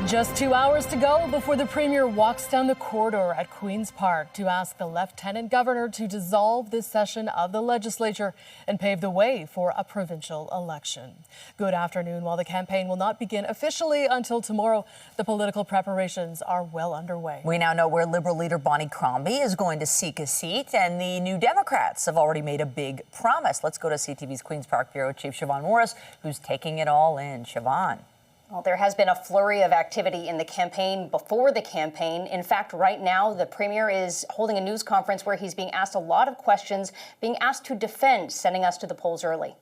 Just 2 hours to go before the Premier walks down the corridor at Queen's Park to ask the Lieutenant Governor to dissolve this session of the legislature and pave the way for a provincial election. Good afternoon. While the campaign will not begin officially until tomorrow, the political preparations are well underway. We now know where Liberal leader Bonnie Crombie is going to seek a seat, and the New Democrats have already made a big promise. Let's go to CTV's Queen's Park Bureau Chief Siobhan Morris, who's taking it all in. Siobhan. Well, there has been a flurry of activity in the campaign before the campaign. In fact, right now, the Premier is holding a news conference where he's being asked a lot of questions, being asked to defend sending us to the polls early.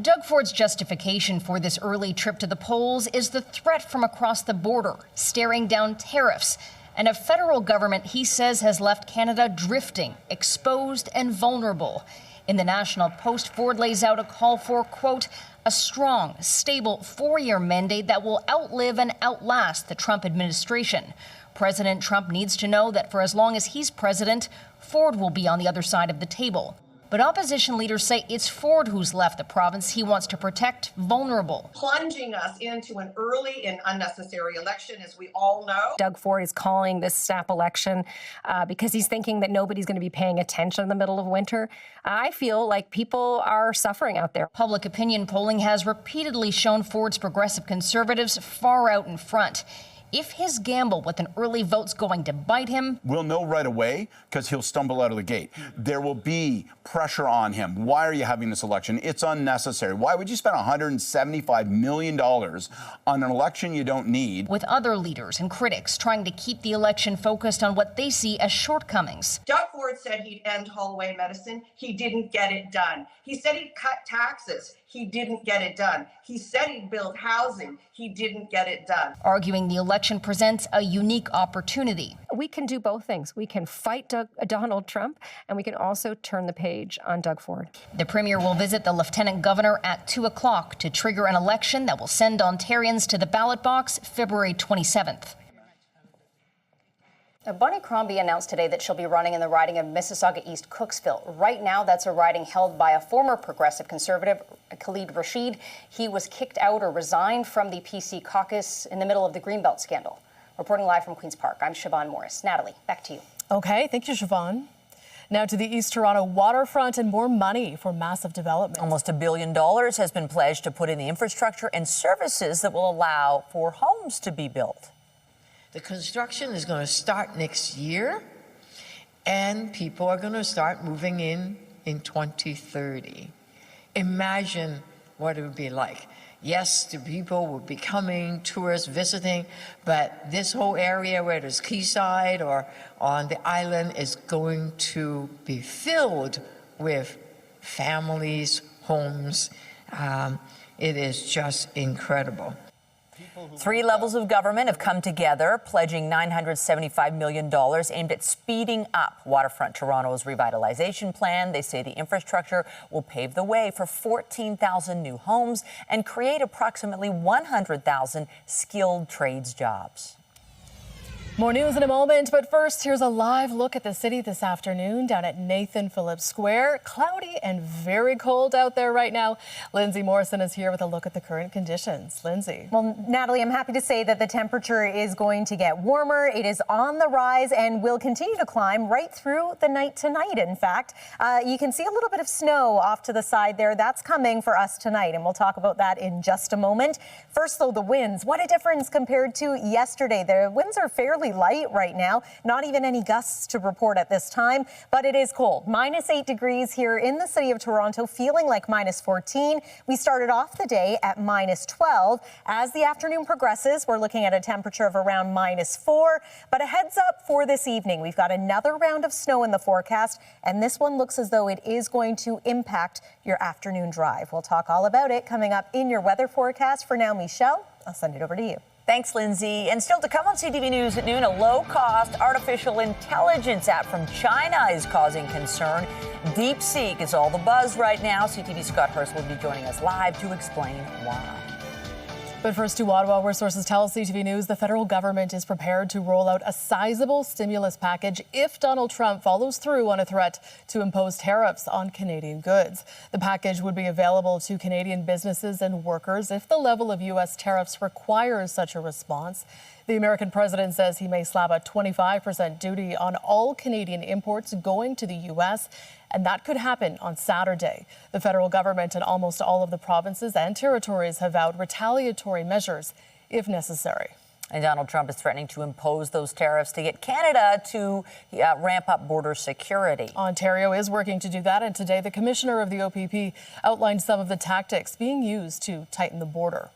Doug Ford's justification for this early trip to the polls is the threat from across the border, staring down tariffs, and a federal government he says has left Canada drifting, exposed and vulnerable. In the National Post, Ford lays out a call for, quote, a strong, stable 4-year mandate that will outlive and outlast the Trump administration. President Trump needs to know that for as long as he's president, Ford will be on the other side of the table. But opposition leaders say it's Ford who's left the province he wants to protect vulnerable. Plunging us into an early and unnecessary election, as we all know. Doug Ford is calling this snap election because he's thinking that nobody's going to be paying attention in the middle of winter. I feel like people are suffering out there. Public opinion polling has repeatedly shown Ford's progressive conservatives far out in front. If his gamble with an early vote's going to bite him, we'll know right away because he'll stumble out of the gate. There will be pressure on him. Why are you having this election? It's unnecessary. Why would you spend $175 million on an election you don't need? With other leaders and critics trying to keep the election focused on what they see as shortcomings. Doug Ford said he'd end hallway medicine. He didn't get it done. He said he'd cut taxes. He didn't get it done. He said he'd build housing. He didn't get it done. Arguing the election presents a unique opportunity. We can do both things. We can fight Donald Trump, and we can also turn the page on Doug Ford. The Premier will visit the Lieutenant Governor at 2 o'clock to trigger an election that will send Ontarians to the ballot box February 27th. Bonnie Crombie announced today that she'll be running in the riding of Mississauga East Cooksville. Right now, that's a riding held by a former progressive conservative, Khalid Rashid. He was kicked out or resigned from the PC caucus in the middle of the Greenbelt scandal. Reporting live from Queen's Park, I'm Siobhan Morris. Natalie, back to you. Okay, thank you, Siobhan. Now to the East Toronto waterfront and more money for massive development. Almost $1 billion has been pledged to put in the infrastructure and services that will allow for homes to be built. The construction is going to start next year, and people are going to start moving in 2030. Imagine what it would be like. Yes, the people would be coming, tourists visiting, but this whole area, whether it's Quayside or on the island, is going to be filled with families, homes. It is just incredible. 3 levels of government have come together, pledging $975 million aimed at speeding up Waterfront Toronto's revitalization plan. They say the infrastructure will pave the way for 14,000 new homes and create approximately 100,000 skilled trades jobs. More news in a moment, but first, here's a live look at the city this afternoon down at Nathan Phillips Square. Cloudy and very cold out there right now. Lindsay Morrison is here with a look at the current conditions. Lindsay. Well, Natalie, I'm happy to say that the temperature is going to get warmer. It is on the rise and will continue to climb right through the night tonight, in fact. You can see a little bit of snow off to the side there. That's coming for us tonight, and we'll talk about that in just a moment. First, though, the winds. What a difference compared to yesterday. The winds are fairly light right now, not even any gusts to report at this time, but it is cold. -8 degrees here in the city of Toronto, feeling like -14. We started off the day at -12. As the afternoon progresses, we're looking at a temperature of around -4. But a heads up for this evening, we've got another round of snow in the forecast, and this one looks as though it is going to impact your afternoon drive. We'll talk all about it coming up in your weather forecast. For now, Michelle, I'll send it over to you. Thanks, Lindsay. And still to come on CTV News at noon, a low-cost artificial intelligence app from China is causing concern. DeepSeek is all the buzz right now. CTV's Scott Hurst will be joining us live to explain why. But first to Ottawa, where sources tell CTV News the federal government is prepared to roll out a sizable stimulus package if Donald Trump follows through on a threat to impose tariffs on Canadian goods. The package would be available to Canadian businesses and workers if the level of U.S. tariffs requires such a response. The American president says he may slap a 25% duty on all Canadian imports going to the U.S., and that could happen on Saturday. The federal government and almost all of the provinces and territories have vowed retaliatory measures if necessary. And Donald Trump is threatening to impose those tariffs to get Canada to ramp up border security. Ontario is working to do that, and today the commissioner of the OPP outlined some of the tactics being used to tighten the border.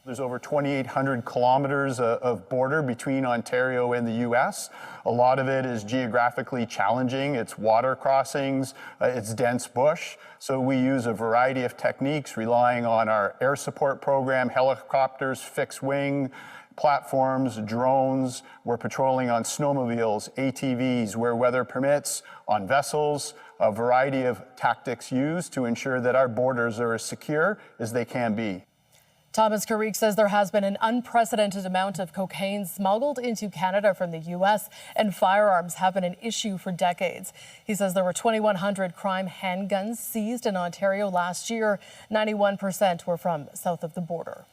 There's over 2,800 kilometers of border between Ontario and the U.S. A lot of it is geographically challenging. It's water crossings, it's dense bush. So we use a variety of techniques relying on our air support program, helicopters, fixed wing platforms, drones. We're patrolling on snowmobiles, ATVs, where weather permits, on vessels, a variety of tactics used to ensure that our borders are as secure as they can be. Thomas Carrique says there has been an unprecedented amount of cocaine smuggled into Canada from the U.S., and firearms have been an issue for decades. He says there were 2,100 crime handguns seized in Ontario last year. 91% were from south of the border.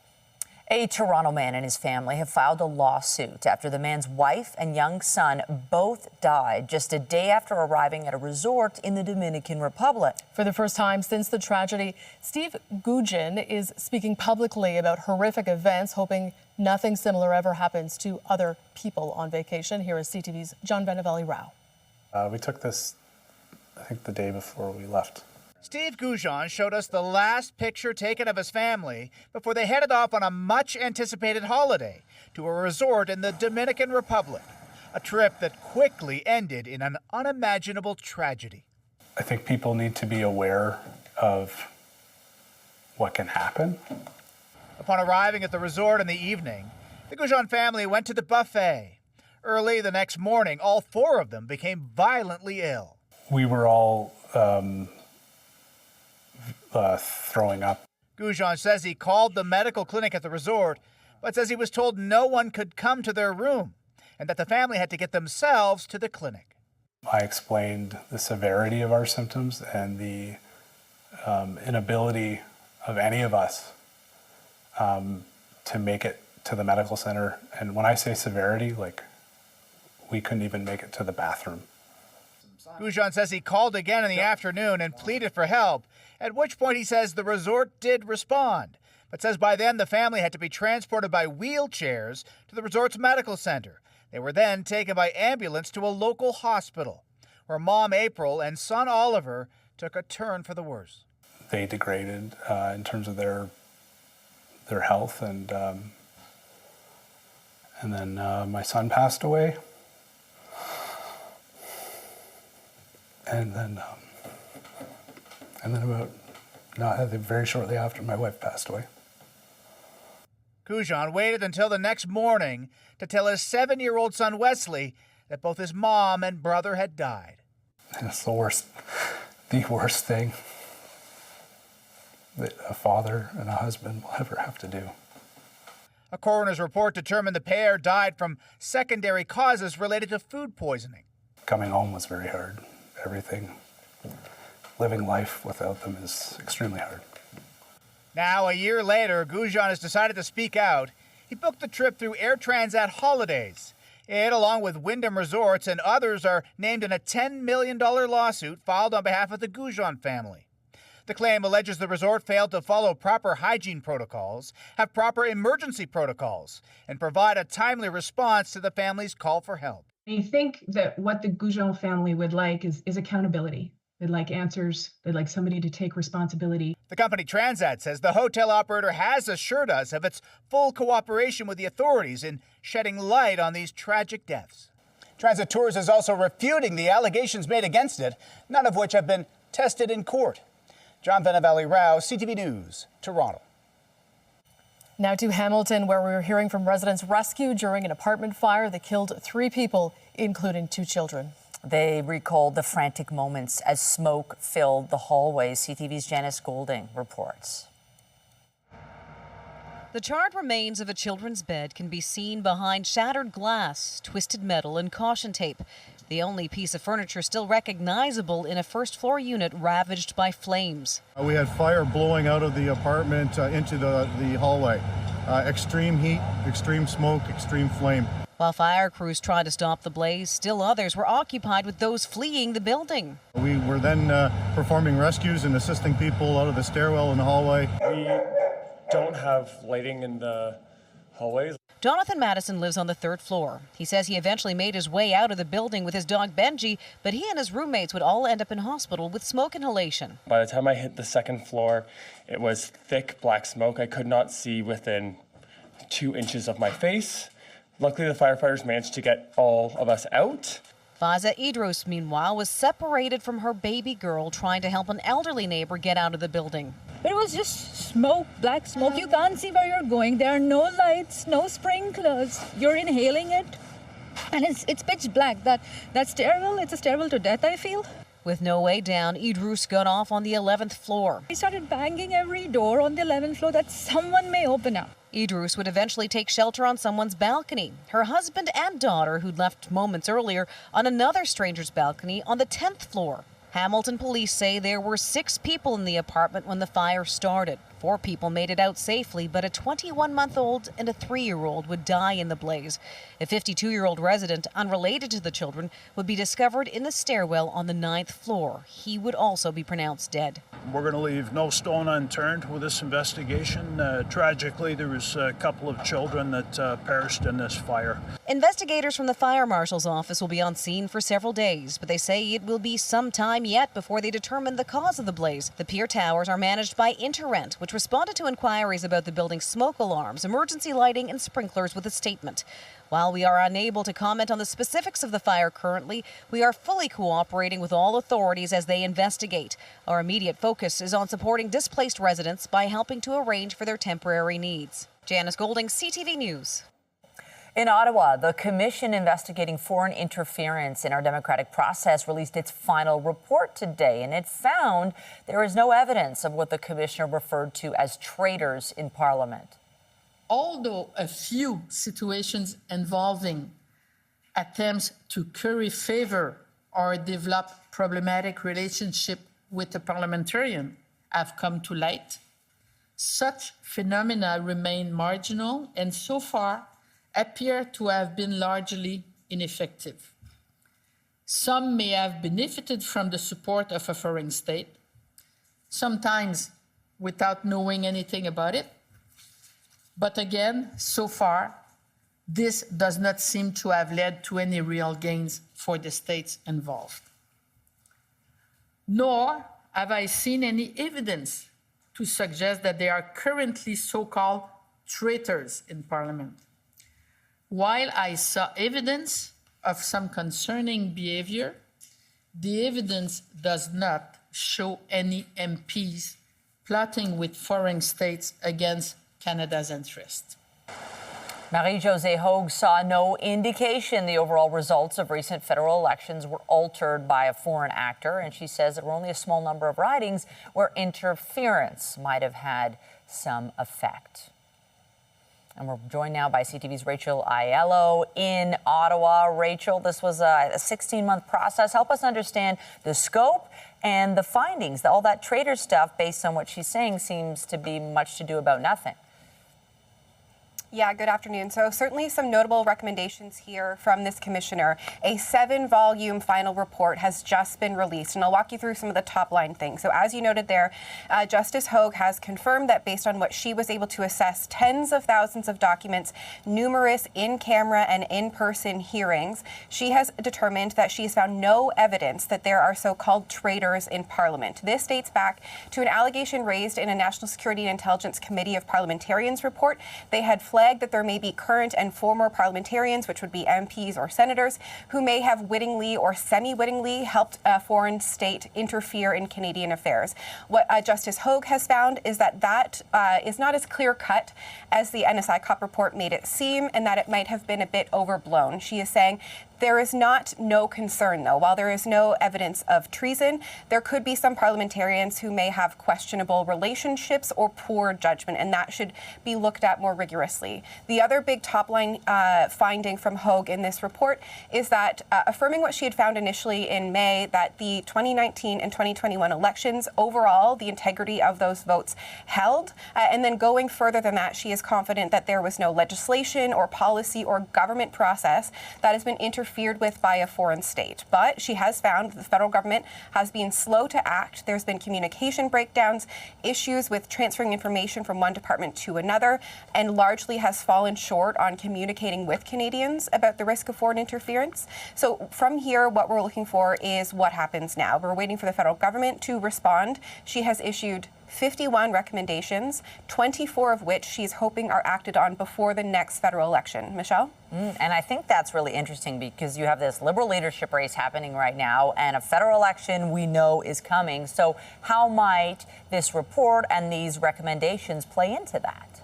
A Toronto man and his family have filed a lawsuit after the man's wife and young son both died just a day after arriving at a resort in the Dominican Republic. For the first time since the tragedy, Steve Gugin is speaking publicly about horrific events, hoping nothing similar ever happens to other people on vacation. Here is CTV's John Benavelli-Rao. We took this, I think, the day before we left. Steve Goujon showed us the last picture taken of his family before they headed off on a much-anticipated holiday to a resort in the Dominican Republic, a trip that quickly ended in an unimaginable tragedy. I think people need to be aware of what can happen. Upon arriving at the resort in the evening, the Goujon family went to the buffet. Early the next morning, all four of them became violently ill. We were all throwing up. Goujon says he called the medical clinic at the resort, but says he was told no one could come to their room and that the family had to get themselves to the clinic. I explained the severity of our symptoms and the inability of any of us to make it to the medical center. And when I say severity, like, we couldn't even make it to the bathroom. Goujon says he called again in the afternoon and pleaded for help, at which point he says the resort did respond, but says by then the family had to be transported by wheelchairs to the resort's medical center. They were then taken by ambulance to a local hospital, where Mom April and son Oliver took a turn for the worse. They degraded in terms of their health, and then my son passed away. And then very shortly after, my wife passed away. Goujon waited until the next morning to tell his 7-year-old son Wesley that both his mom and brother had died. And it's the worst thing that a father and a husband will ever have to do. A coroner's report determined the pair died from secondary causes related to food poisoning. Coming home was very hard. Everything, living life without them is extremely hard. Now, a year later, Goujon has decided to speak out. He booked the trip through Air Transat Holidays. It, along with Wyndham Resorts and others, are named in a $10 million lawsuit filed on behalf of the Goujon family. The claim alleges the resort failed to follow proper hygiene protocols, have proper emergency protocols, and provide a timely response to the family's call for help. I think that what the Goujon family would like is accountability. They'd like answers. They'd like somebody to take responsibility. The company Transat says the hotel operator has assured us of its full cooperation with the authorities in shedding light on these tragic deaths. Transit Tours is also refuting the allegations made against it, none of which have been tested in court. John Benavelli-Rao, CTV News, Toronto. Now to Hamilton, where we're hearing from residents rescued during an apartment fire that killed 3 people, including 2 children. They recalled the frantic moments as smoke filled the hallways. CTV's Janice Golding reports. The charred remains of a children's bed can be seen behind shattered glass, twisted metal, and caution tape. The only piece of furniture still recognizable in a first-floor unit ravaged by flames. We had fire blowing out of the apartment into the hallway. Extreme heat, extreme smoke, extreme flame. While fire crews tried to stop the blaze, still others were occupied with those fleeing the building. We were then performing rescues and assisting people out of the stairwell in the hallway. We don't have lighting in the hallways. Jonathan Madison lives on the 3rd floor. He says he eventually made his way out of the building with his dog Benji, but he and his roommates would all end up in hospital with smoke inhalation. By the time I hit the 2nd floor, it was thick black smoke. I could not see within 2 inches of my face. Luckily, the firefighters managed to get all of us out. Faza Idrous, meanwhile, was separated from her baby girl trying to help an elderly neighbor get out of the building. It was just smoke, black smoke. You can't see where you're going. There are no lights, no sprinklers. You're inhaling it, and it's pitch black. That's terrible. It's a stairwell to death, I feel. With no way down, Idrous got off on the 11th floor. We started banging every door on the 11th floor that someone may open up. Idrous would eventually take shelter on someone's balcony. Her husband and daughter, who'd left moments earlier, on another stranger's balcony on the 10th floor. Hamilton police say there were 6 people in the apartment when the fire started. 4 people made it out safely, but a 21-month-old and a 3-year-old would die in the blaze. A 52-year-old resident, unrelated to the children, would be discovered in the stairwell on the 9th floor. He would also be pronounced dead. We're going to leave no stone unturned with this investigation. Tragically, there was a couple of children that perished in this fire. Investigators from the fire marshal's office will be on scene for several days, but they say it will be some time yet before they determine the cause of the blaze. The pier towers are managed by Interrent, which responded to inquiries about the building's smoke alarms, emergency lighting, and sprinklers with a statement. While we are unable to comment on the specifics of the fire currently, we are fully cooperating with all authorities as they investigate. Our immediate focus is on supporting displaced residents by helping to arrange for their temporary needs. Janice Golding, CTV News. In Ottawa, the commission investigating foreign interference in our democratic process released its final report today, and it found there is no evidence of what the commissioner referred to as traitors in Parliament. Although a few situations involving attempts to curry favor or develop problematic relationship with a parliamentarian have come to light, such phenomena remain marginal and so far appear to have been largely ineffective. Some may have benefited from the support of a foreign state, sometimes without knowing anything about it. But again, so far, this does not seem to have led to any real gains for the states involved. Nor have I seen any evidence to suggest that there are currently so-called traitors in Parliament. While I saw evidence of some concerning behavior, the evidence does not show any MPs plotting with foreign states against Canada's interests. Marie-Josée Hogue saw no indication the overall results of recent federal elections were altered by a foreign actor, and she says there were only a small number of ridings where interference might have had some effect. And we're joined now by CTV's Rachel Aiello in Ottawa. Rachel, this was a 16-month process. Help us understand the scope and the findings. All that traitor stuff, based on what she's saying, seems to be much to do about nothing. Yeah, good afternoon. So certainly some notable recommendations here from this commissioner. A 7-volume final report has just been released, and I'll walk you through some of the top line things. So as you noted there, Justice Hogue has confirmed that based on what she was able to assess, tens of thousands of documents, numerous in-camera and in-person hearings, she has determined that she has found no evidence that there are so-called traitors in Parliament. This dates back to an allegation raised in a National Security and Intelligence Committee of Parliamentarians report. They had flagged that there may be current and former parliamentarians, which would be MPs or senators, who may have wittingly or semi-wittingly helped a foreign state interfere in Canadian affairs. What Justice Hogue has found is that is not as clear-cut as the NSI COP report made it seem, and that it might have been a bit overblown. She is saying There is no concern, though. While there is no evidence of treason, there could be some parliamentarians who may have questionable relationships or poor judgment, and that should be looked at more rigorously. The other big top-line finding from Hogue in this report is that affirming what she had found initially in May, that the 2019 and 2021 elections, overall, the integrity of those votes held. And then going further than that, she is confident that there was no legislation or policy or government process that has been interfered with by a foreign state. But she has found the federal government has been slow to act. There's been communication breakdowns, issues with transferring information from one department to another, and largely has fallen short on communicating with Canadians about the risk of foreign interference. So from here, what we're looking for is what happens now. We're waiting for the federal government to respond. She has issued 51 recommendations, 24 of which she's hoping are acted on before the next federal election. Michelle? And I think that's really interesting because you have this Liberal leadership race happening right now and a federal election we know is coming. So how might this report and these recommendations play into that?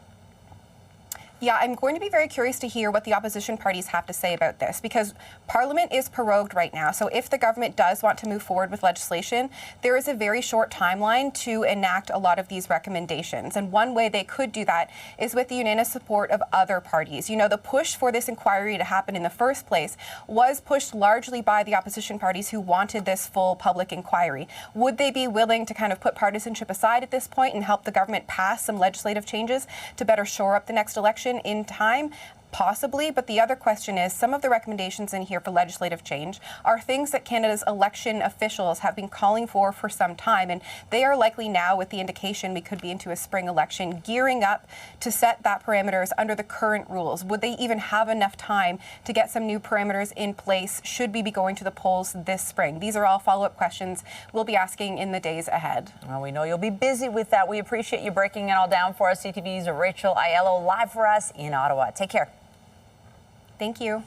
Yeah, I'm going to be very curious to hear what the opposition parties have to say about this, because Parliament is prorogued right now. So if the government does want to move forward with legislation, there is a very short timeline to enact a lot of these recommendations. And one way they could do that is with the unanimous support of other parties. You know, the push for this inquiry to happen in the first place was pushed largely by the opposition parties who wanted this full public inquiry. Would they be willing to kind of put partisanship aside at this point and help the government pass some legislative changes to better shore up the next election in time? Possibly, but the other question is, some of the recommendations in here for legislative change are things that Canada's election officials have been calling for some time, and they are likely now, with the indication we could be into a spring election, gearing up to set that parameters under the current rules. Would they even have enough time to get some new parameters in place should we be going to the polls this spring? These are all follow-up questions we'll be asking in the days ahead. Well, we know you'll be busy with that. We appreciate you breaking it all down for us. CTV's Rachel Aiello live for us in Ottawa. Take care. Thank you.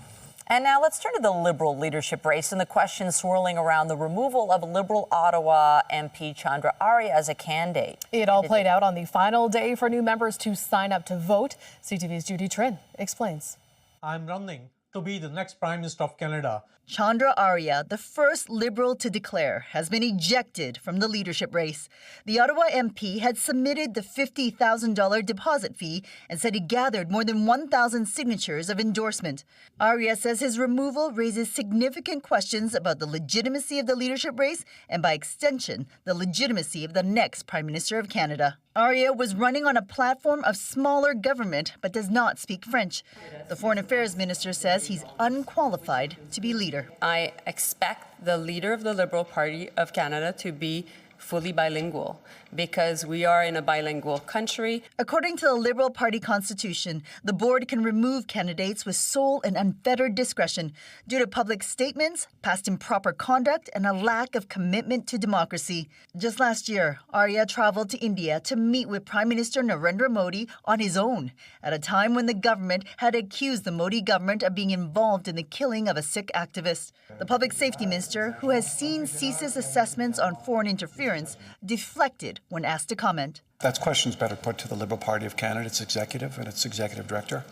And now let's turn to the Liberal leadership race and the questions swirling around the removal of Liberal Ottawa MP Chandra Arya as a candidate. It all played out on the final day for new members to sign up to vote. CTV's Judy Trin explains. I'm running to be the next Prime Minister of Canada. Chandra Arya, the first Liberal to declare, has been ejected from the leadership race. The Ottawa MP had submitted the $50,000 deposit fee and said he gathered more than 1,000 signatures of endorsement. Arya says his removal raises significant questions about the legitimacy of the leadership race and, by extension, the legitimacy of the next Prime Minister of Canada. Arya was running on a platform of smaller government but does not speak French. The Foreign Affairs Minister says he's unqualified to be leader. I expect the leader of the Liberal Party of Canada to be fully bilingual because we are in a bilingual country. According to the Liberal Party constitution, the board can remove candidates with sole and unfettered discretion due to public statements, past improper conduct, and a lack of commitment to democracy. Just last year, Arya traveled to India to meet with Prime Minister Narendra Modi on his own, at a time when the government had accused the Modi government of being involved in the killing of a Sikh activist. The Public Safety Minister, who has seen CSIS assessments on foreign interference, deflected when asked to comment. That's questions better put to the Liberal Party of Canada, its executive and its executive director.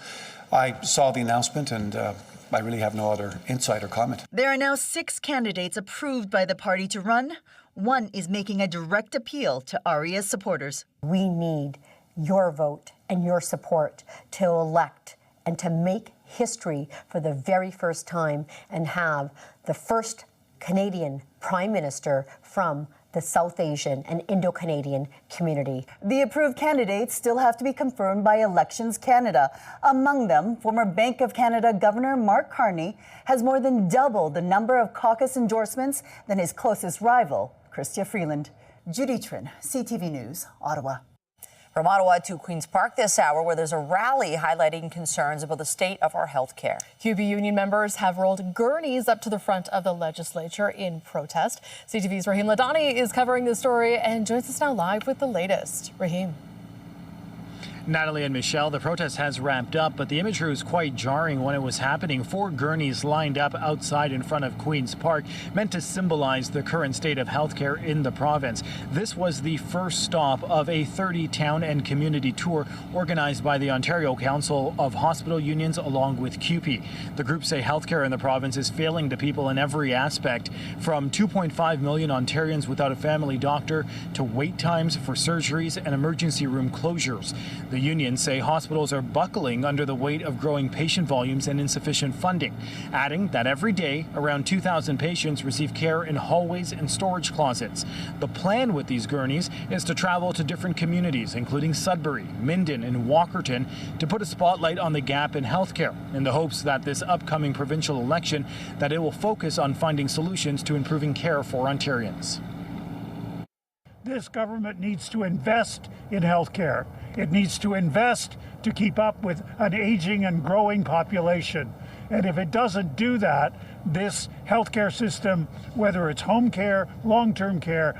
I saw the announcement and I really have no other insight or comment. There are now 6 candidates approved by the party to run. One is making a direct appeal to Arya's supporters. We need your vote and your support to elect and to make history for the very first time and have the first Canadian Prime Minister from the South Asian and Indo-Canadian community. The approved candidates still have to be confirmed by Elections Canada. Among them, former Bank of Canada Governor Mark Carney has more than double the number of caucus endorsements than his closest rival, Chrystia Freeland. Judy Trin, CTV News, Ottawa. From Ottawa to Queen's Park this hour, where there's a rally highlighting concerns about the state of our health care. QB union members have rolled gurneys up to the front of the legislature in protest. CTV's Raheem Ladani is covering this story and joins us now live with the latest. Raheem. Natalie and Michelle, the protest has ramped up, but the imagery was quite jarring when it was happening. 4 gurneys lined up outside in front of Queen's Park, meant to symbolize the current state of healthcare in the province. This was the first stop of a 30-town and community tour organized by the Ontario Council of Hospital Unions along with CUPE. The group say healthcare in the province is failing the people in every aspect, from 2.5 million Ontarians without a family doctor to wait times for surgeries and emergency room closures. The unions say hospitals are buckling under the weight of growing patient volumes and insufficient funding, adding that every day around 2,000 patients receive care in hallways and storage closets. The plan with these gurneys is to travel to different communities, including Sudbury, Minden, and Walkerton, to put a spotlight on the gap in healthcare, in the hopes that this upcoming provincial election, that it will focus on finding solutions to improving care for Ontarians. This government needs to invest in healthcare. It needs to invest to keep up with an aging and growing population. And if it doesn't do that, this healthcare system, whether it's home care, long-term care,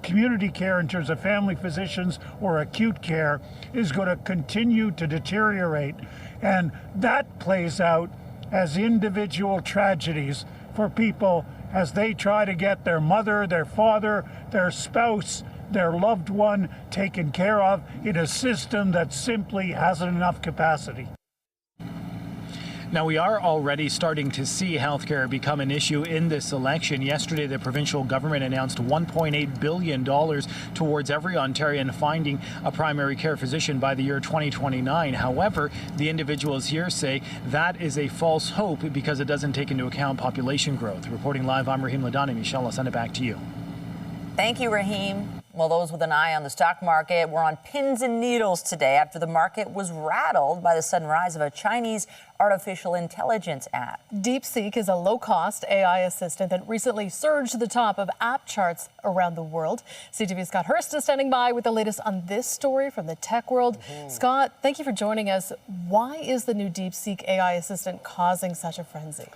community care in terms of family physicians or acute care, is going to continue to deteriorate. And that plays out as individual tragedies for people as they try to get their mother, their father, their spouse, their loved one taken care of in a system that simply hasn't enough capacity. Now, we are already starting to see healthcare become an issue in this election. Yesterday, the provincial government announced $1.8 billion towards every Ontarian finding a primary care physician by the year 2029. However, the individuals here say that is a false hope because it doesn't take into account population growth. Reporting live, I'm Rahim Ladani. Michelle, I'll send it back to you. Thank you, Rahim. Well, those with an eye on the stock market were on pins and needles today after the market was rattled by the sudden rise of a Chinese artificial intelligence app. DeepSeek is a low-cost AI assistant that recently surged to the top of app charts around the world. CTV's Scott Hurst is standing by with the latest on this story from the tech world. Scott, thank you for joining us. Why is the new DeepSeek AI assistant causing such a frenzy?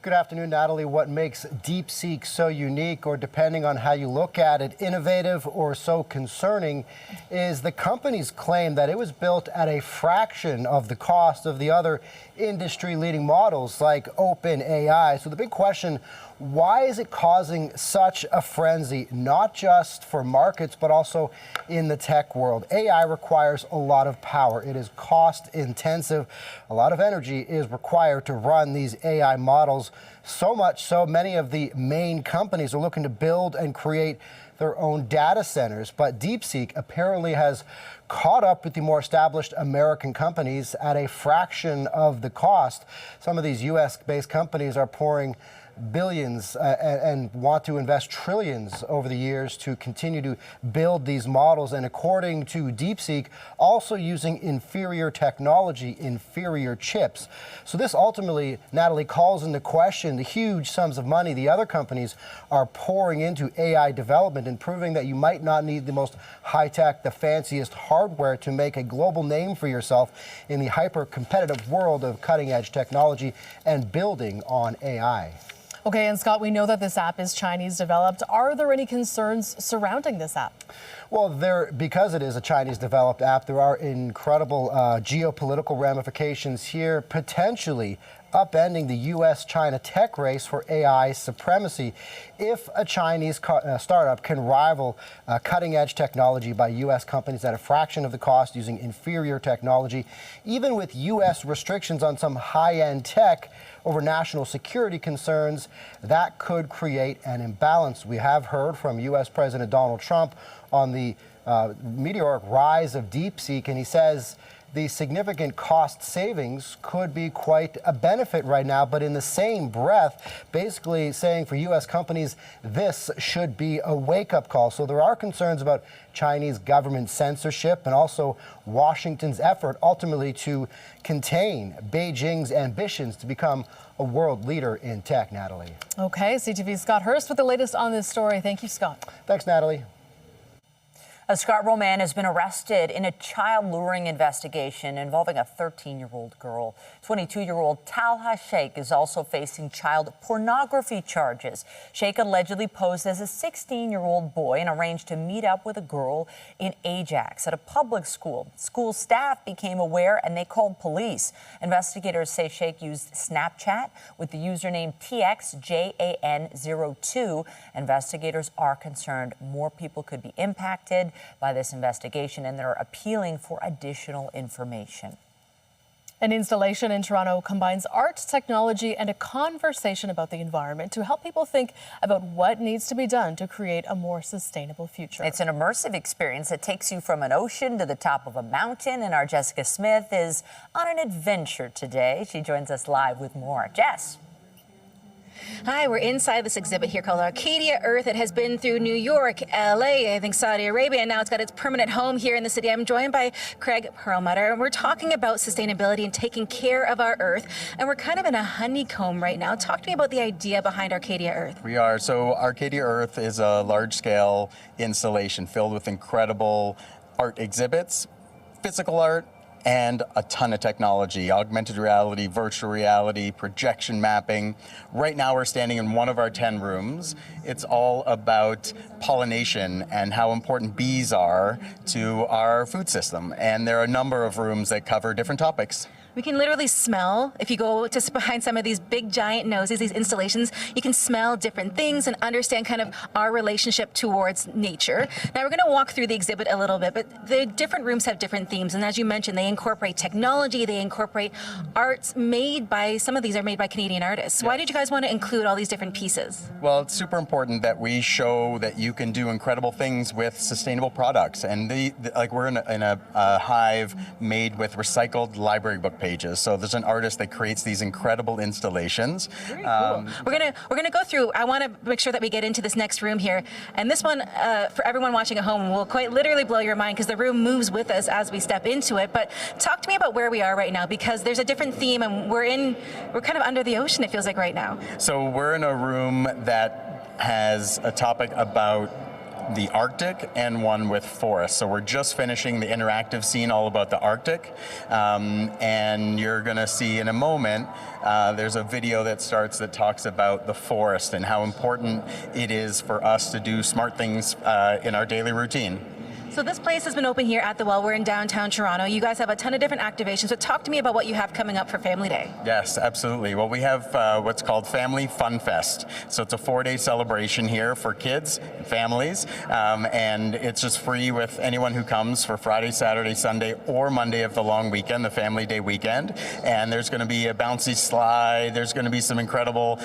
Good afternoon, Natalie. What makes DeepSeek so unique, or depending on how you look at it, innovative or so concerning, is the company's claim that it was built at a fraction of the cost of the other industry-leading models like OpenAI. So the big question, why is it causing such a frenzy, not just for markets, but also in the tech world? AI requires a lot of power. It is cost intensive. A lot of energy is required to run these AI models. So much so, many of the main companies are looking to build and create their own data centers. But DeepSeek apparently has caught up with the more established American companies at a fraction of the cost. Some of these US-based companies are pouring billions and want to invest trillions over the years to continue to build these models. And according to DeepSeek, also using inferior technology, inferior chips. So this ultimately, Natalie, calls into question the huge sums of money the other companies are pouring into AI development and proving that you might not need the most high-tech, the fanciest hardware to make a global name for yourself in the hyper-competitive world of cutting-edge technology and building on AI. Okay, and Scott, we know that this app is Chinese developed. Are there any concerns surrounding this app? Well, because it is a Chinese-developed app, there are incredible geopolitical ramifications here, potentially upending the U.S.-China tech race for AI supremacy. If a Chinese startup can rival cutting-edge technology by U.S. companies at a fraction of the cost using inferior technology, even with U.S. restrictions on some high-end tech over national security concerns, that could create an imbalance. We have heard from U.S. President Donald Trump on the meteoric rise of DeepSeek, and he says the significant cost savings could be quite a benefit right now, but in the same breath, basically saying for U.S. companies, this should be a wake-up call. So there are concerns about Chinese government censorship and also Washington's effort ultimately to contain Beijing's ambitions to become a world leader in tech, Natalie. Okay, CTV's Scott Hurst with the latest on this story. Thank you, Scott. Thanks, Natalie. A Scarborough man has been arrested in a child luring investigation involving a 13-year-old girl. 22-year-old Talha Sheikh is also facing child pornography charges. Sheikh allegedly posed as a 16-year-old boy and arranged to meet up with a girl in Ajax at a public school. School staff became aware and they called police. Investigators say Sheikh used Snapchat with the username TXJAN02. Investigators are concerned more people could be impacted by this investigation, and they're appealing for additional information. An installation in Toronto combines art, technology, and a conversation about the environment to help people think about what needs to be done to create a more sustainable future. It's an immersive experience that takes you from an ocean to the top of a mountain, and our Jessica Smith is on an adventure today. She joins us live with more. Jess. Hi, we're inside this exhibit here called Arcadia Earth. It has been through New York, LA, I think Saudi Arabia, and now it's got its permanent home here in the city. I'm joined by Craig Perlmutter, and we're talking about sustainability and taking care of our Earth. And we're kind of in a honeycomb right now. Talk to me about the idea behind Arcadia Earth. We are. So Arcadia Earth is a large-scale installation filled with incredible art exhibits, physical art, and a ton of technology, augmented reality, virtual reality, projection mapping. Right now we're standing in one of our 10 rooms. It's all about pollination and how important bees are to our food system. And there are a number of rooms that cover different topics. We can literally smell, if you go to behind some of these big giant noses, these installations, you can smell different things and understand kind of our relationship towards nature. Now we're going to walk through the exhibit a little bit, but the different rooms have different themes. And as you mentioned, they incorporate technology, they incorporate arts made by, some of these are made by Canadian artists. Why did you guys want to include all these different pieces? Well, it's super important that we show that you can do incredible things with sustainable products. And like we're in a hive made with recycled library book pages. So there's an artist that creates these incredible installations. Very cool. We're gonna go through. I want to make sure that we get into this next room here, and this one for everyone watching at home will quite literally blow your mind because the room moves with us as we step into it. But talk to me about where we are right now, because there's a different theme, and we're kind of under the ocean. It feels like right now. So we're in a room that has a topic about the Arctic and one with forests. So we're just finishing the interactive scene all about the Arctic. And you're gonna see in a moment, there's a video that starts that talks about the forest and how important it is for us to do smart things in our daily routine. So this place has been open here at the Well. We're in downtown Toronto. You guys have a ton of different activations. So talk to me about what you have coming up for Family Day. Yes, absolutely. Well, we have what's called Family Fun Fest. So it's a 4-day celebration here for kids and families. And it's just free with anyone who comes for Friday, Saturday, Sunday, or Monday of the long weekend, the Family Day weekend. And there's going to be a bouncy slide. There's going to be some incredible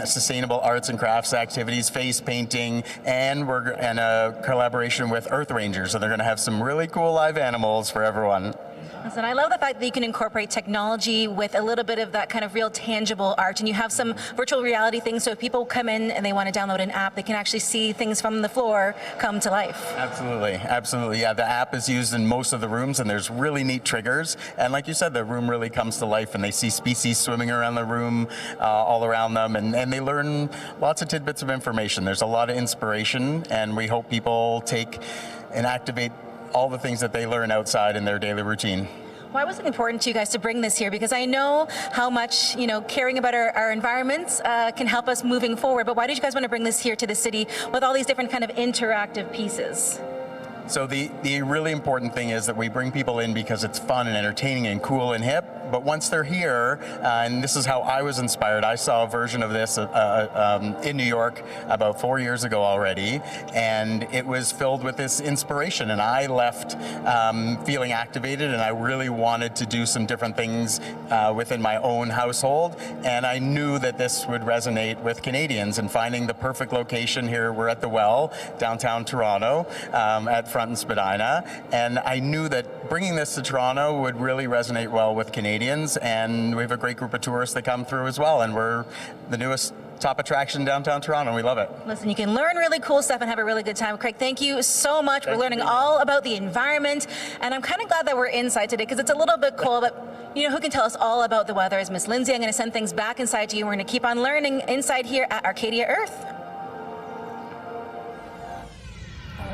sustainable arts and crafts activities, face painting, and we're in a collaboration with Earth Rangers, so they're going to have some really cool live animals for everyone. Listen, I love the fact that you can incorporate technology with a little bit of that kind of real tangible art, and you have some virtual reality things, so if people come in and they want to download an app, they can actually see things from the floor come to life. Absolutely, absolutely. Yeah, the app is used in most of the rooms, and there's really neat triggers. And like you said, the room really comes to life, and they see species swimming around the room, all around them, and they learn lots of tidbits of information. There's a lot of inspiration, and we hope people take and activate all the things that they learn outside in their daily routine. Why was it important to you guys to bring this here? Because I know how much, caring about our environments can help us moving forward, but why did you guys want to bring this here to the city with all these different kind of interactive pieces? So the really important thing is that we bring people in because it's fun and entertaining and cool and hip. But once they're here, and this is how I was inspired, I saw a version of this in New York about 4 years ago already, and it was filled with this inspiration. And I left feeling activated, and I really wanted to do some different things within my own household. And I knew that this would resonate with Canadians. And finding the perfect location here, we're at the Well, downtown Toronto, at Front and Spadina, and I knew that bringing this to Toronto would really resonate well with Canadians, and we have a great group of tourists that come through as well, and we're the newest top attraction downtown Toronto, and we love it. Listen, you can learn really cool stuff and have a really good time. Craig, thank you so much. We're learning all about the environment, and I'm kind of glad that we're inside today because it's a little bit cold, but who can tell us all about the weather is Miss Lindsay. I'm going to send things back inside to you. We're going to keep on learning inside here at Arcadia Earth.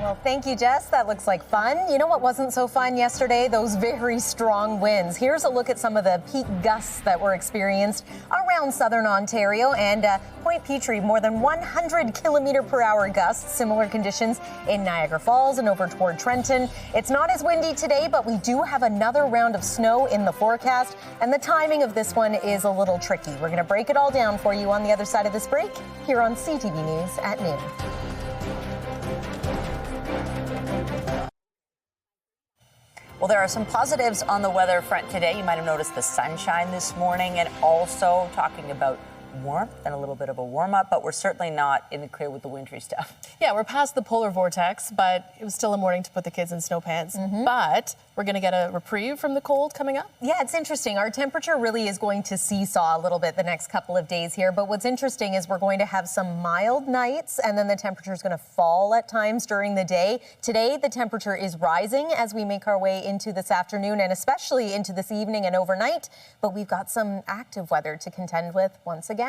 Well, thank you, Jess. That looks like fun. You know what wasn't so fun yesterday? Those very strong winds. Here's a look at some of the peak gusts that were experienced around southern Ontario and Point Petrie, more than 100 km/h gusts. Similar conditions in Niagara Falls and over toward Trenton. It's not as windy today, but we do have another round of snow in the forecast, and the timing of this one is a little tricky. We're going to break it all down for you on the other side of this break here on CTV News at noon. Well, there are some positives on the weather front today. You might have noticed the sunshine this morning, and also talking about warmth and a little bit of a warm-up, but we're certainly not in the clear with the wintry stuff. Yeah, we're past the polar vortex, but it was still a morning to put the kids in snow pants. But we're going to get a reprieve from the cold coming up. Yeah, it's interesting. Our temperature really is going to seesaw a little bit the next couple of days here. But what's interesting is we're going to have some mild nights, and then the temperature is going to fall at times during the day. Today, the temperature is rising as we make our way into this afternoon and especially into this evening and overnight. But we've got some active weather to contend with once again.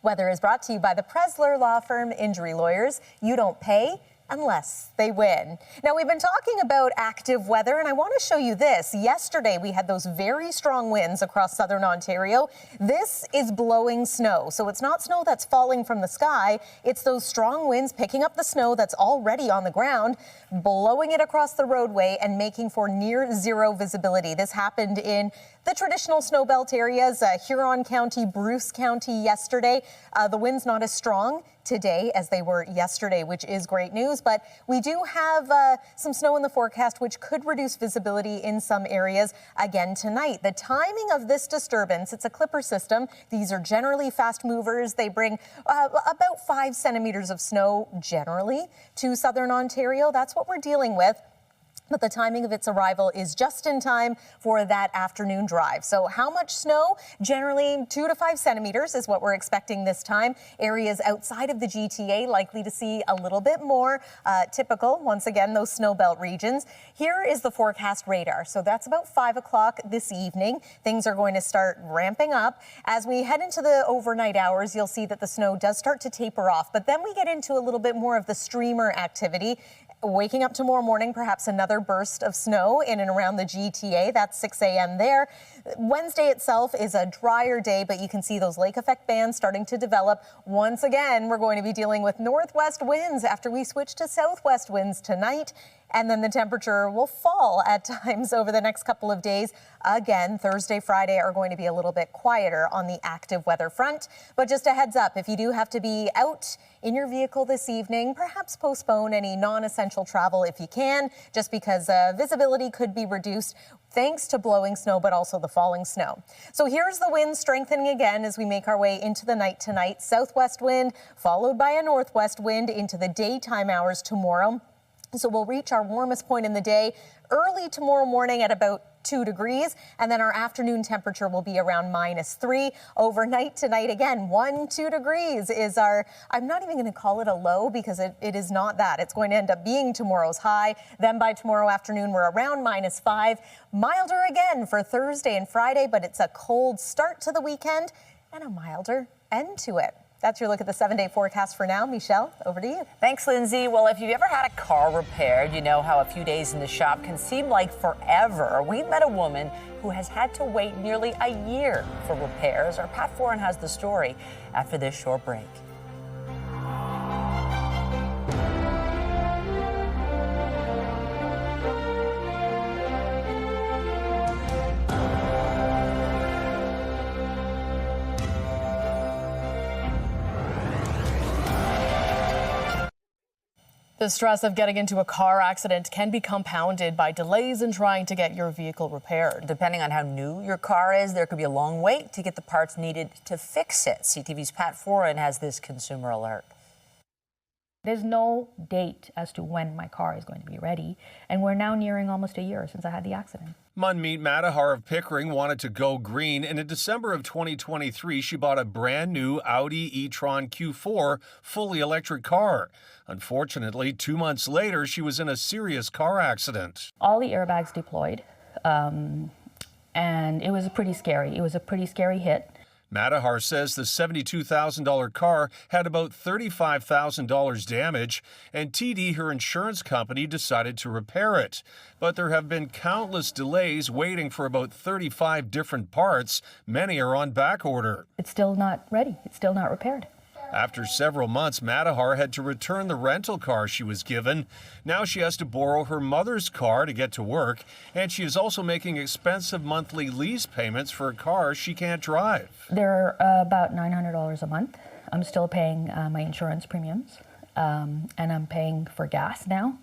Weather is brought to you by the Presler Law Firm Injury Lawyers. You don't pay unless they win. Now, we've been talking about active weather, and I want to show you this. Yesterday, we had those very strong winds across southern Ontario. This is blowing snow. So it's not snow that's falling from the sky. It's those strong winds picking up the snow that's already on the ground, blowing it across the roadway and making for near zero visibility. This happened in the traditional snowbelt areas, Huron County, Bruce County yesterday. The winds not as strong today as they were yesterday, which is great news. But we do have some snow in the forecast, which could reduce visibility in some areas again tonight. The timing of this disturbance, it's a clipper system. These are generally fast movers. They bring about 5 centimeters of snow generally to southern Ontario. That's what we're dealing with. But the timing of its arrival is just in time for that afternoon drive. So how much snow? Generally 2 to 5 centimeters is what we're expecting this time. Areas outside of the GTA likely to see a little bit more. Typical, once again, those snowbelt regions. Here is the forecast radar. So that's about 5 o'clock this evening. Things are going to start ramping up. As we head into the overnight hours, you'll see that the snow does start to taper off. But then we get into a little bit more of the streamer activity. Waking up tomorrow morning, perhaps another burst of snow in and around the GTA. That's 6 a.m. there. Wednesday itself is a drier day, but you can see those lake effect bands starting to develop. Once again, we're going to be dealing with northwest winds after we switch to southwest winds tonight. And then the temperature will fall at times over the next couple of days. Again, Thursday, Friday are going to be a little bit quieter on the active weather front. But just a heads up, if you do have to be out in your vehicle this evening, perhaps postpone any non-essential travel if you can, just because visibility could be reduced thanks to blowing snow, but also the falling snow. So here's the wind strengthening again as we make our way into the night tonight. Southwest wind followed by a northwest wind into the daytime hours tomorrow. So we'll reach our warmest point in the day early tomorrow morning at about 2 degrees, and then our afternoon temperature will be around -3. Overnight tonight, again, 1-2 degrees is our, I'm not even going to call it a low because it is not that. It's going to end up being tomorrow's high. Then by tomorrow afternoon, we're around -5. Milder again for Thursday and Friday, but it's a cold start to the weekend and a milder end to it. That's your look at the 7-day forecast for now. Michelle, over to you. Thanks, Lindsay. Well, if you've ever had a car repaired, you know how a few days in the shop can seem like forever. We met a woman who has had to wait nearly a year for repairs. Our Pat Foran has the story after this short break. The stress of getting into a car accident can be compounded by delays in trying to get your vehicle repaired. Depending on how new your car is, there could be a long wait to get the parts needed to fix it. CTV's Pat Foran has this consumer alert. There's no date as to when my car is going to be ready, and we're now nearing almost a year since I had the accident. Manmeet Matahar of Pickering wanted to go green, and in December of 2023, she bought a brand new Audi e-tron Q4 fully electric car. Unfortunately, 2 months later, she was in a serious car accident. All the airbags deployed, and it was pretty scary. It was a pretty scary hit. Matahar says the $72,000 car had about $35,000 damage, and TD, her insurance company, decided to repair it. But there have been countless delays waiting for about 35 different parts. Many are on back order. It's still not ready. It's still not repaired. After several months, Matahar had to return the rental car she was given. Now she has to borrow her mother's car to get to work, and she is also making expensive monthly lease payments for a car she can't drive. They're about $900 a month. I'm still paying my insurance premiums, and I'm paying for gas now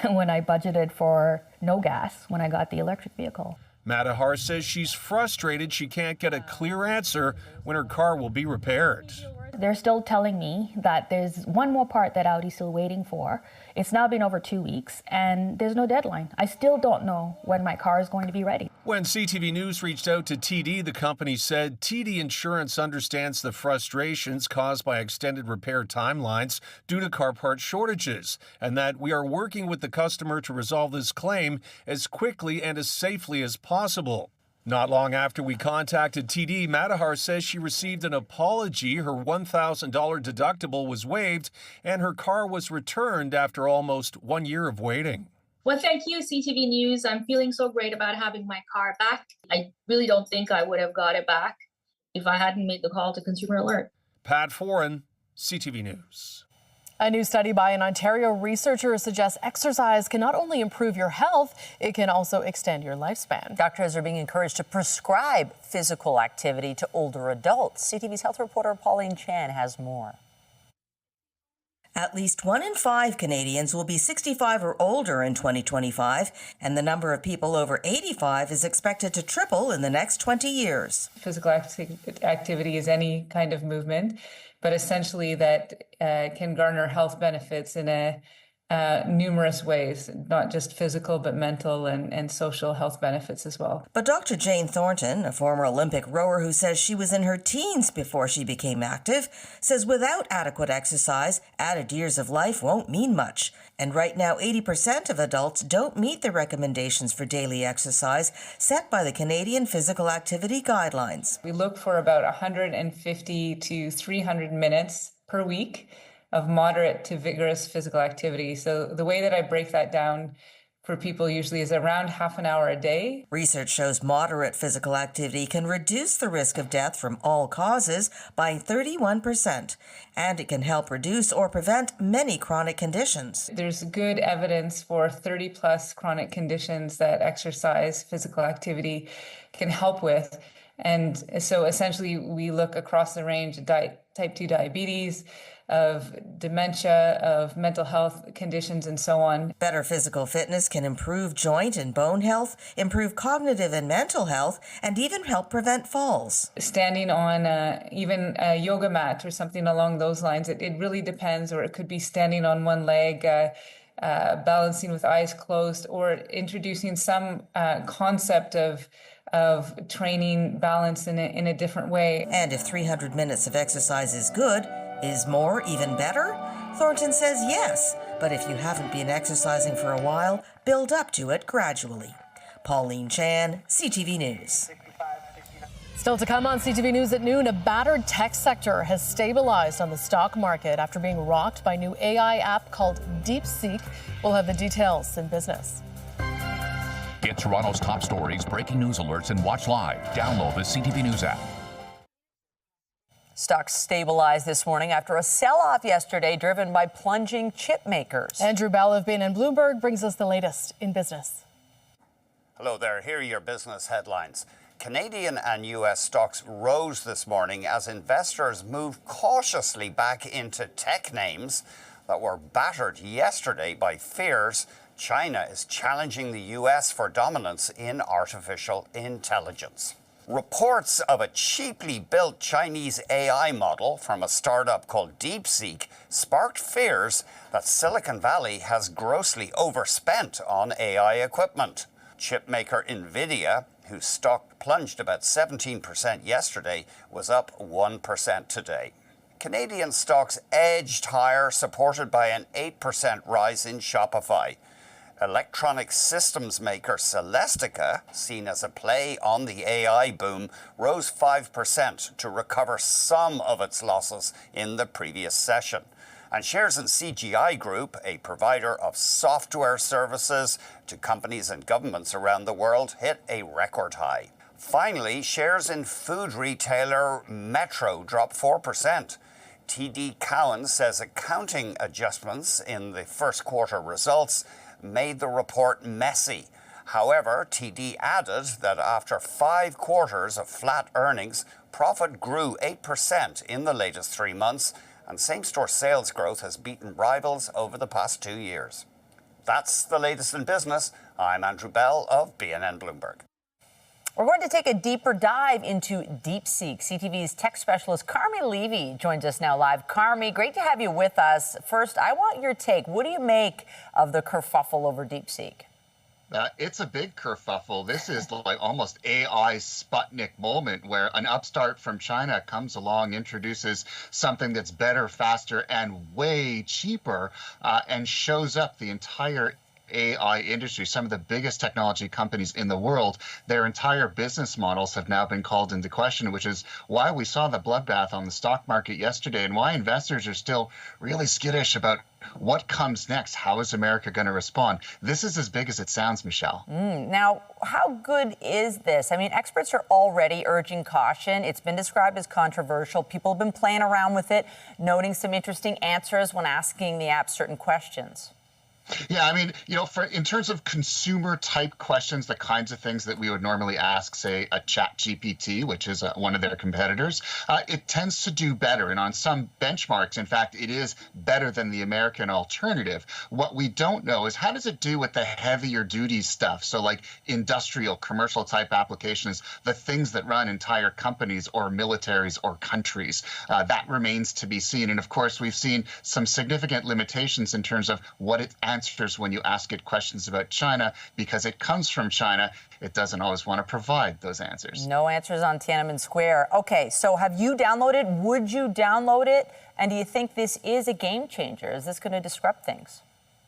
when I budgeted for no gas when I got the electric vehicle. Matahar says she's frustrated she can't get a clear answer when her car will be repaired. They're still telling me that there's one more part that Audi's still waiting for. It's now been over 2 weeks, and there's no deadline. I still don't know when my car is going to be ready. When CTV News reached out to TD, the company said TD Insurance understands the frustrations caused by extended repair timelines due to car part shortages, and that we are working with the customer to resolve this claim as quickly and as safely as possible. Not long after we contacted TD, Matahar says she received an apology. Her $1,000 deductible was waived, and her car was returned after almost 1 year of waiting. Well, thank you, CTV News. I'm feeling so great about having my car back. I really don't think I would have got it back if I hadn't made the call to Consumer Alert. Pat Foran, CTV News. A new study by an Ontario researcher suggests exercise can not only improve your health, it can also extend your lifespan. Doctors are being encouraged to prescribe physical activity to older adults. CTV's health reporter Pauline Chan has more. At least 1 in 5 Canadians will be 65 or older in 2025, and the number of people over 85 is expected to triple in the next 20 years. Physical activity is any kind of movement, but essentially that can garner health benefits in numerous ways, not just physical, but mental and social health benefits as well. But Dr. Jane Thornton, a former Olympic rower who says she was in her teens before she became active, says without adequate exercise, added years of life won't mean much. And right now, 80% of adults don't meet the recommendations for daily exercise set by the Canadian Physical Activity Guidelines. We look for about 150 to 300 minutes per week of moderate to vigorous physical activity. So the way that I break that down for people usually is around half an hour a day. Research shows moderate physical activity can reduce the risk of death from all causes by 31%, and it can help reduce or prevent many chronic conditions. There's good evidence for 30 plus chronic conditions that exercise, physical activity can help with. And so essentially we look across the range of type 2 diabetes, of dementia, of mental health conditions, and so on. Better physical fitness can improve joint and bone health, improve cognitive and mental health, and even help prevent falls. Standing on even a yoga mat or something along those lines, it really depends, or it could be standing on one leg, balancing with eyes closed, or introducing some concept of training balance in a different way. And if 300 minutes of exercise is good, is more even better? Thornton says yes, but if you haven't been exercising for a while, build up to it gradually. Pauline Chan, CTV News. Still to come on CTV News at noon, a battered tech sector has stabilized on the stock market after being rocked by a new AI app called DeepSeek. We'll have the details in business. Get Toronto's top stories, breaking news alerts, and watch live. Download the CTV News app. Stocks stabilized this morning after a sell-off yesterday driven by plunging chip makers. Andrew Ballovin in Bloomberg brings us the latest in business. Hello there. Here are your business headlines. Canadian and U.S. stocks rose this morning as investors moved cautiously back into tech names that were battered yesterday by fears China is challenging the U.S. for dominance in artificial intelligence. Reports of a cheaply built Chinese AI model from a startup called DeepSeek sparked fears that Silicon Valley has grossly overspent on AI equipment. Chipmaker Nvidia, whose stock plunged about 17% yesterday, was up 1% today. Canadian stocks edged higher, supported by an 8% rise in Shopify. Electronic systems maker Celestica, seen as a play on the AI boom, rose 5% to recover some of its losses in the previous session. And shares in CGI Group, a provider of software services to companies and governments around the world, hit a record high. Finally, shares in food retailer Metro dropped 4%. TD Cowen says accounting adjustments in the first quarter results made the report messy. However, TD added that after 5 quarters of flat earnings, profit grew 8% in the latest 3 months, and same-store sales growth has beaten rivals over the past 2 years. That's the latest in business. I'm Andrew Bell of BNN Bloomberg. We're going to take a deeper dive into DeepSeek. CTV's tech specialist Carmi Levy joins us now live. Carmi, great to have you with us. First, I want your take. What do you make of the kerfuffle over DeepSeek? It's a big kerfuffle. This is like almost AI Sputnik moment where an upstart from China comes along, introduces something that's better, faster, and way cheaper, and shows up the entire AI industry. Some of the biggest technology companies in the world, their entire business models have now been called into question, which is why we saw the bloodbath on the stock market yesterday and why investors are still really skittish about what comes next. How is America going to respond? This is as big as it sounds, Michelle. Now, how good is this? I mean, experts are already urging caution. It's been described as controversial. People have been playing around with it, noting some interesting answers when asking the app certain questions. Yeah, I mean, in terms of consumer type questions, the kinds of things that we would normally ask, say, a ChatGPT, which is one of their competitors, it tends to do better. And on some benchmarks, in fact, it is better than the American alternative. What we don't know is how does it do with the heavier duty stuff? So like industrial, commercial type applications, the things that run entire companies or militaries or countries. That remains to be seen. And of course, we've seen some significant limitations in terms of what it answers when you ask it questions about China, because it comes from China. It doesn't always want to provide those answers. No answers on Tiananmen Square. Okay, so have you downloaded? Would you download it? And do you think this is a game changer? Is this going to disrupt things?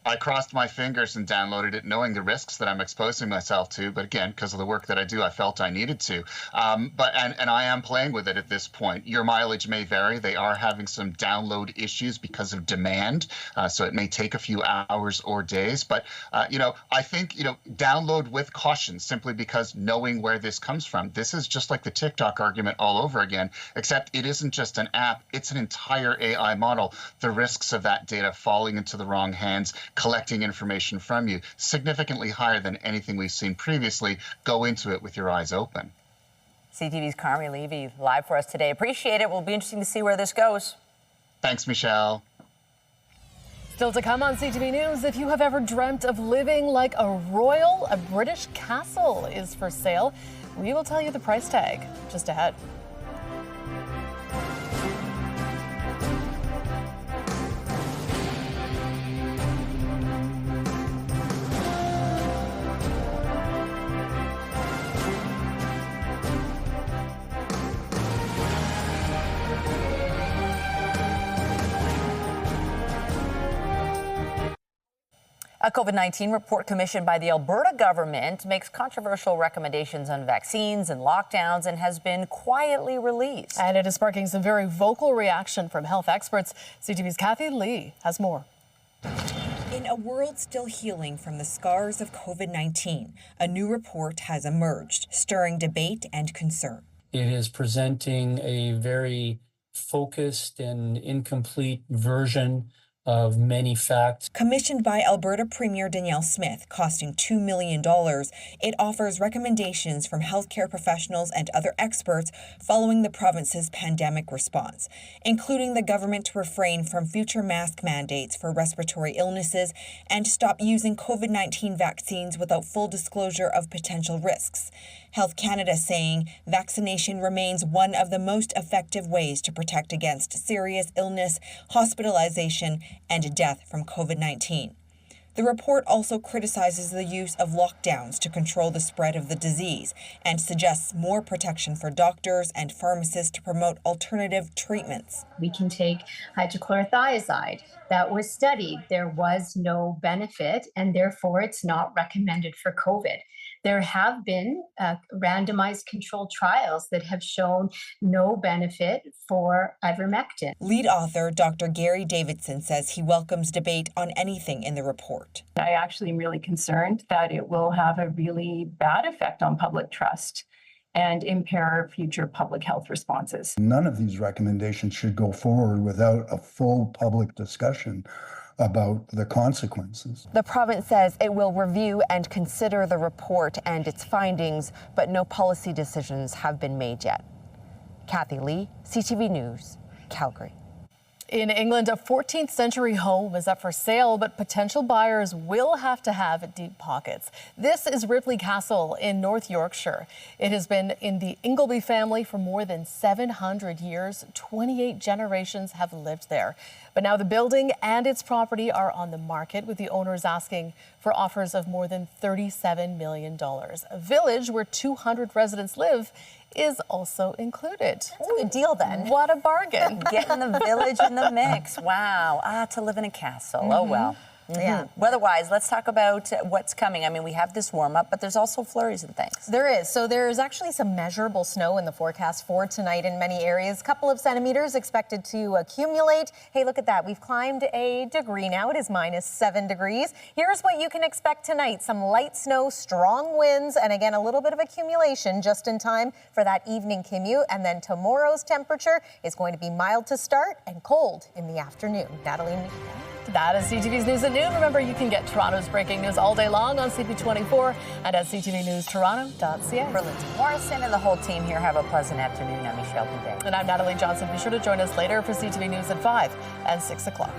I crossed my fingers and downloaded it, knowing the risks that I'm exposing myself to. But again, because of the work that I do, I felt I needed to. But I am playing with it at this point. Your mileage may vary. They are having some download issues because of demand. So it may take a few hours or days. But, I think, download with caution, simply because knowing where this comes from. This is just like the TikTok argument all over again, except it isn't just an app. It's an entire AI model. The risks of that data falling into the wrong hands, collecting information from you, significantly higher than anything we've seen previously. Go into it with your eyes open. CTV's Carmi Levy live for us today. Appreciate it. Will be interesting to see where this goes. Thanks, Michelle. Still to come on CTV News, if you have ever dreamt of living like a royal, a British castle is for sale. We will tell you the price tag just ahead. A COVID-19 report commissioned by the Alberta government makes controversial recommendations on vaccines and lockdowns and has been quietly released. And it is sparking some very vocal reaction from health experts. CTV's Kathy Lee has more. In a world still healing from the scars of COVID-19, a new report has emerged, stirring debate and concern. It is presenting a very focused and incomplete version of many facts. Commissioned by Alberta Premier Danielle Smith, costing $2 million, it offers recommendations from healthcare professionals and other experts following the province's pandemic response, including the government to refrain from future mask mandates for respiratory illnesses and stop using COVID-19 vaccines without full disclosure of potential risks. Health Canada saying vaccination remains one of the most effective ways to protect against serious illness, hospitalization, and death from COVID-19. The report also criticizes the use of lockdowns to control the spread of the disease and suggests more protection for doctors and pharmacists to promote alternative treatments. We can take hydrochlorothiazide. That was studied. There was no benefit, and therefore it's not recommended for COVID. There have been randomized controlled trials that have shown no benefit for ivermectin. Lead author Dr. Gary Davidson says he welcomes debate on anything in the report. I actually am really concerned that it will have a really bad effect on public trust and impair future public health responses. None of these recommendations should go forward without a full public discussion about the consequences. The province says it will review and consider the report and its findings, but no policy decisions have been made yet. Kathy Lee, CTV News, Calgary. In England, a 14th century home is up for sale, but potential buyers will have to have deep pockets. This is Ripley Castle in North Yorkshire. It has been in the Ingleby family for more than 700 years. 28 generations have lived there. But now the building and its property are on the market, with the owners asking for offers of more than $37 million. A village where 200 residents live is also included. That's a good deal then. What a bargain. Getting the village in the mix. Wow. To live in a castle. Oh, well. Yeah. Weather-wise, let's talk about what's coming. I mean, we have this warm-up, but there's also flurries and things. There is. So there's actually some measurable snow in the forecast for tonight in many areas. A couple of centimeters expected to accumulate. Hey, look at that. We've climbed a degree now. It is -7 degrees. Here's what you can expect tonight. Some light snow, strong winds, and again, a little bit of accumulation just in time for that evening commute. And then tomorrow's temperature is going to be mild to start and cold in the afternoon. Natalie? That is CTV's News at Noon. Remember, you can get Toronto's breaking news all day long on CP24 and at ctvnewstoronto.ca. For Lindsay Morrison and the whole team here, have a pleasant afternoon. I'm Michelle Boudet. And I'm Natalie Johnson. Be sure to join us later for CTV News at 5 and 6 o'clock.